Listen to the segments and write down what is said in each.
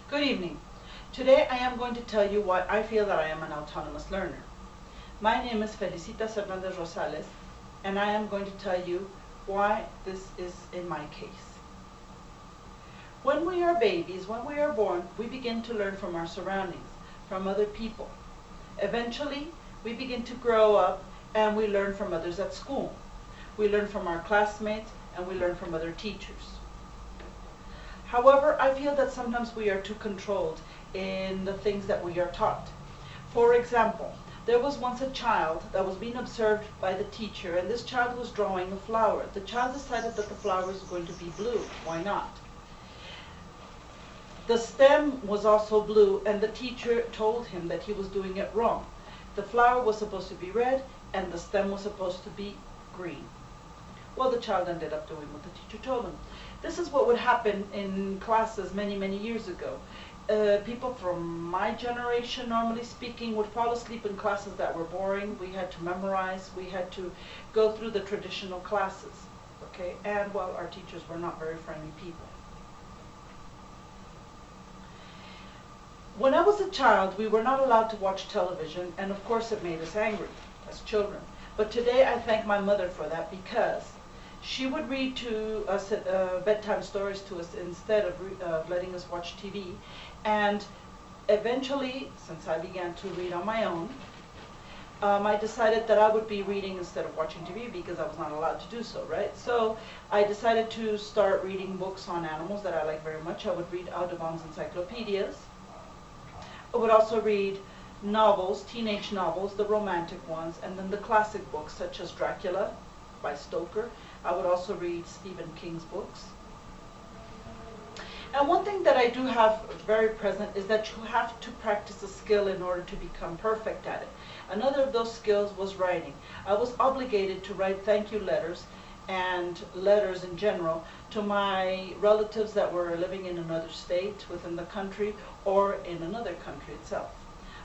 Good evening. Today I am going to tell you why I feel that I am an autonomous learner. My name is Felicitas Hernandez Rosales, and I am going to tell you why this is in my case. When we are babies, when we are born, we begin to learn from our surroundings, from other people. Eventually, we begin to grow up and we learn from others at school. We learn from our classmates and we learn from other teachers. However, I feel that sometimes we are too controlled in the things that we are taught. For example, there was once a child that was being observed by the teacher, and this child was drawing a flower. The child decided that the flower was going to be blue. Why not? The stem was also blue, and the teacher told him that he was doing it wrong. The flower was supposed to be red, and the stem was supposed to be green. Well, the child ended up doing what the teacher told him. This is what would happen in classes many years ago. People from my generation, normally speaking, would fall asleep in classes that were boring. We had to memorize. We had to go through the traditional classes. Okay, and well, our teachers were not very friendly people. When I was a child, we were not allowed to watch television, and of course it made us angry as children. But today I thank my mother for that, because she would read to us bedtime stories to us instead of letting us watch TV. And eventually, since I began to read on my own, I decided that I would be reading instead of watching TV, because I was not allowed to do so, right? So I decided to start reading books on animals that I like very much. I would read Audubon's encyclopedias. I would also read novels, teenage novels, the romantic ones, and then the classic books such as Dracula by Stoker. I would also read Stephen King's books. And one thing that I do have very present is that you have to practice a skill in order to become perfect at it. Another of those skills was writing. I was obligated to write thank you letters and letters in general to my relatives that were living in another state within the country or in another country itself.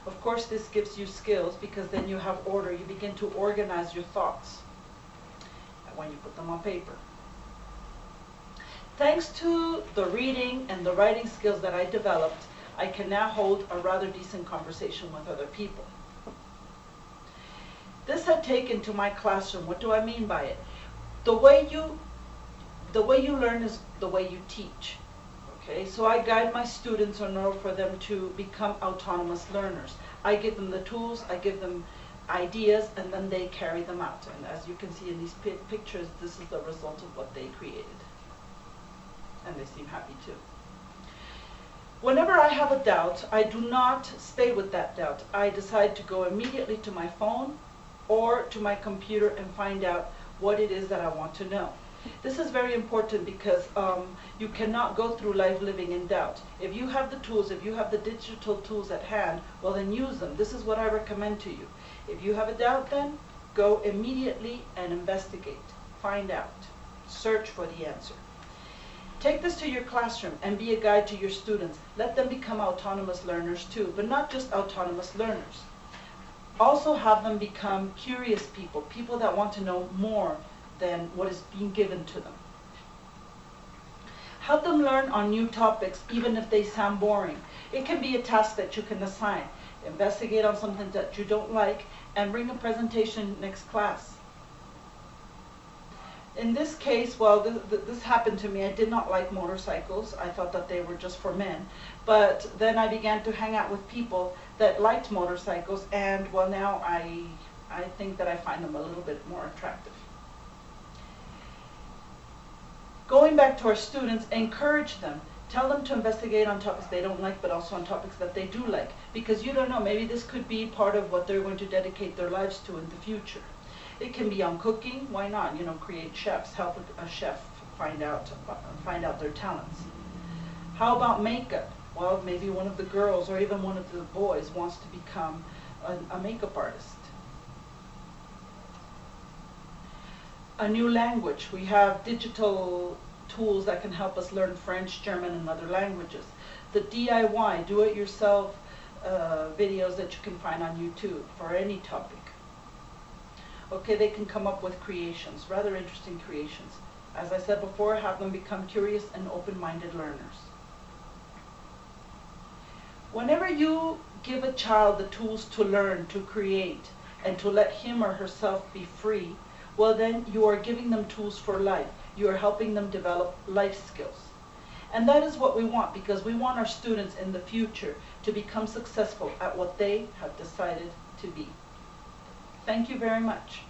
Of course, this gives you skills, because then you have order. You begin to organize your thoughts when you put them on paper. Thanks to the reading and the writing skills that I developed, I can now hold a rather decent conversation with other people. This had taken to my classroom. What do I mean by it? The way you learn is the way you teach. Okay, so I guide my students in order for them to become autonomous learners. I give them the tools, I give them ideas, and then they carry them out. And as you can see in these pictures, this is the result of what they created. And they seem happy too. Whenever I have a doubt, I do not stay with that doubt. I decide to go immediately to my phone or to my computer and find out what it is that I want to know. This is very important, because you cannot go through life living in doubt. If you have the tools, if you have the digital tools at hand, well, then use them. This is what I recommend to you. If you have a doubt, then go immediately and investigate. Find out. Search for the answer. Take this to your classroom and be a guide to your students. Let them become autonomous learners too, but not just autonomous learners. Also have them become curious people, people that want to know more than what is being given to them. Help them learn on new topics, even if they sound boring. It can be a task that you can assign. Investigate on something that you don't like and bring a presentation next class. In this case, well, this happened to me. I did not like motorcycles. I thought that they were just for men. But then I began to hang out with people that liked motorcycles, and well, now I think that I find them a little bit more attractive. Going back to our students, encourage them. Tell them to investigate on topics they don't like, but also on topics that they do like. Because you don't know, maybe this could be part of what they're going to dedicate their lives to in the future. It can be on cooking. Why not? You know, create chefs. Help a chef find out their talents. How about makeup? Well, maybe one of the girls or even one of the boys wants to become a makeup artist. A new language. We have digital tools that can help us learn French, German, and other languages. The DIY, do-it-yourself videos that you can find on YouTube for any topic. Okay, they can come up with creations, rather interesting creations. As I said before, have them become curious and open-minded learners. Whenever you give a child the tools to learn, to create, and to let him or herself be free, well then you are giving them tools for life. You are helping them develop life skills. And that is what we want, because we want our students in the future to become successful at what they have decided to be. Thank you very much.